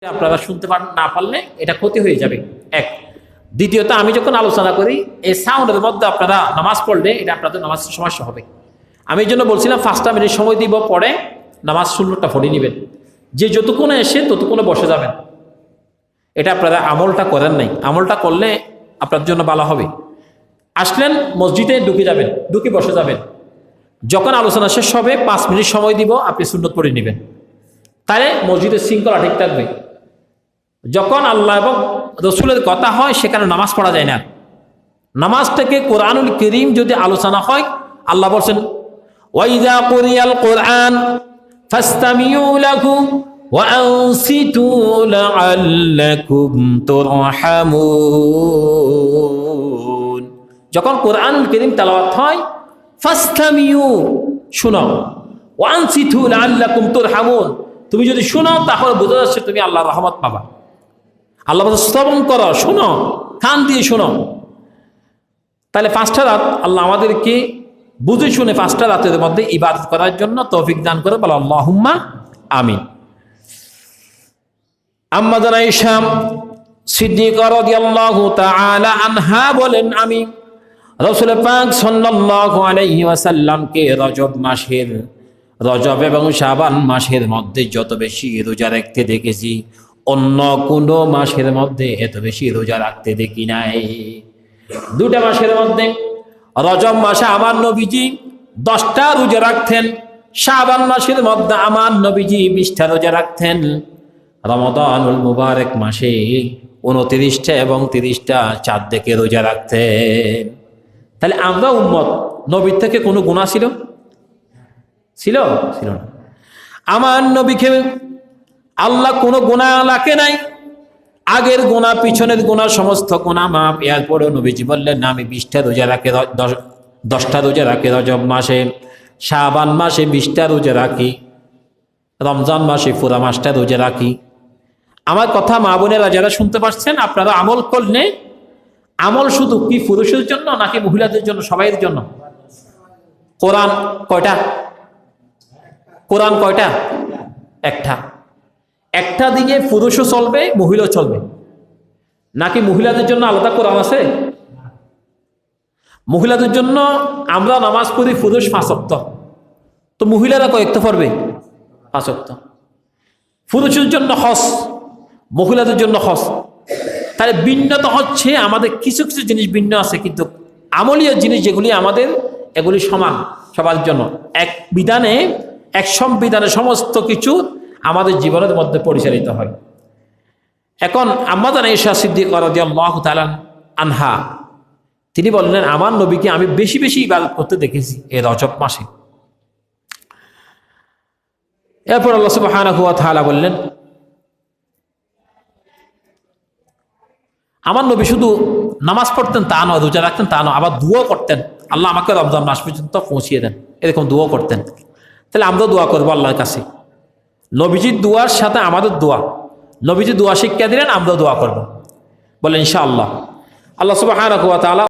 আপনারা শুনতে না পারলে এটা ক্ষতি হয়ে যাবে এক। দ্বিতীয়ত, আমি যখন আলোচনা করি এই সাউন্ডের মধ্যে আপনারা নামাজ পড়লে এটা আপনাদের নামাজের সমস্যা হবে। আমি এই জন্য বলছিলাম 5টা মিনিট সময় দিব, পরে নামাজ সুন্নতটা পড়ে নেবেন, যে যতক্ষণে এসে ততক্ষণে বসে যাবেন। এটা আপনারা আমলটা করেন নাই, আমলটা করলে আপনার জন্য ভালো হবে। আসলেন মসজিদে ঢুকে যাবেন, ঢুকে বসে যাবেন, যখন আলোচনা শেষ হবে 5 মিনিট সময় দিব, আপনি সুন্নত পড়ে নেবেন, তাহলে মসজিদের শৃঙ্খলা ঠিক থাকবে। যখন আল্লাহ এবং রসুলের কথা হয় সেখানে নামাজ পড়া যায় না। নামাজ থেকে কোরআনুল কারীম যদি আলোচনা হয়, আল্লাহ বলছেন ওয়াইযা কুরিয়াল কোরআন ফাসতামিউ লাহু ওয়া আনসিতু লাআল্লাকুম তুরহামুন। যখন কোরআনুল কারীম তেলাওয়াত হয়, ফাসতামিউ শুনো, ওয়া আনসিতু লাআল্লাকুম তুরহামুন, তুমি যদি শুনো তাহলে বোঝা যাচ্ছে তুমি আল্লাহর রহমত পাবা। আল্লাহ শ্রবণ করো, শোনো, কান দিয়ে শোনো। তাহলে 5টা রাত আল্লাহ আমাদেরকে বুঝে শুনে 5টা রাতের মধ্যে ইবাদত করার জন্য তৌফিক দান করে, বলো আল্লাহুম্মা আমিন। আম্মা জান আয়েশা সিদ্দিকা রাদিয়াল্লাহু তাআলা আনহা বলেন, আমি রাসূল পাক সাল্লাল্লাহু আলাইহি ওয়াসাল্লামকে রজব এবং শাবান মাসের মধ্যে যত বেশি রোজা রাখতে দেখেছি, অন্য কোনো মাসের মধ্যে এত বেশি রোজা রাখতে দেখি নাই। 2টা মাসের মধ্যে রজব মাসে আমার নবীজি 10টা রোজা রাখতেন, শাবান মাসের মধ্যে আমার নবীজি 20টা রোজা রাখতেন, রমাদানুল মুবারক মাসে 29টা এবং 30টা চাঁদ দেখে রোজা রাখতেন। তাহলে আমরা উম্মত, নবীর থেকে কোনো গুনাহ ছিল না। আমার নবীকে আল্লাহ কোনো গুনাহ রাখে নাই, আগের গুনাহ পিছনের গুনাহ সমস্ত গুনাহ মাফ। এরপরে নবীজি বললেন আমি 20টা রোজা রাখি, 10টা রোজা রাখি রজব মাসে, শাবান মাসে 20টা রোজা রাখি, রমজান মাসে পুরা মাসটা রোজা রাখি। আমার কথা মা বোনেরা যারা শুনতে পাচ্ছেন, আপনারা আমল করলে, আমল শুধু কি পুরুষের জন্য নাকি মহিলাদের জন্য? সবাইয়ের জন্য। কোরআন কয়টা? কোরআন কয়টা? একটা দিকে পুরুষও চলবে, মহিলাও চলবে, নাকি মহিলাদের জন্য আলাদা কোরআন আছে? মহিলাদের জন্য আমরা নামাজ পড়ি পুরুষ 5 ওয়াক্ত, তো মহিলারা কয়েকটা পড়বে? 5 ওয়াক্ত। পুরুষের জন্য হজ, মহিলাদের জন্য হজ। তাহলে ভিন্নতা হচ্ছে আমাদের কিছু কিছু জিনিস ভিন্ন আছে, কিন্তু আমলীয় জিনিস যেগুলি আমাদের, এগুলি সমান সবার জন্য। এক বিধানে, এক সংবিধানে সমস্ত কিছু আমাদের জীবনের মধ্যে পরিচালিত হয়। এখন আম্মা জান আয়েশা সিদ্দিকা রাদিয়াল্লাহু তাআলা আনহা তিনি বললেন, আমার নবীকে আমি বেশি বেশি ইবাদত করতে দেখেছি এই রজব মাসে। এরপর আল্লাহ সুবহানাহু ওয়া তাআলা বললেন, আমার নবী শুধু নামাজ পড়তেন তা নয়, রোজা রাখতেন তা নয়, আবার দোয়া করতেন, আল্লাহ আমাকে রমজান মাস পর্যন্ত পৌঁছিয়ে দেন, এরকম দোয়া করতেন। তাহলে আমরা দোয়া করবো আল্লাহর কাছে, নবীজির দোয়ার সাথে আমাদের দোয়া। নবীজি দোয়া শিক্ষা দিলেন, আমরা দোয়া করবো, বলেন ইনশাআল্লাহ। আল্লাহ সুবহানাহু ওয়া তাআলা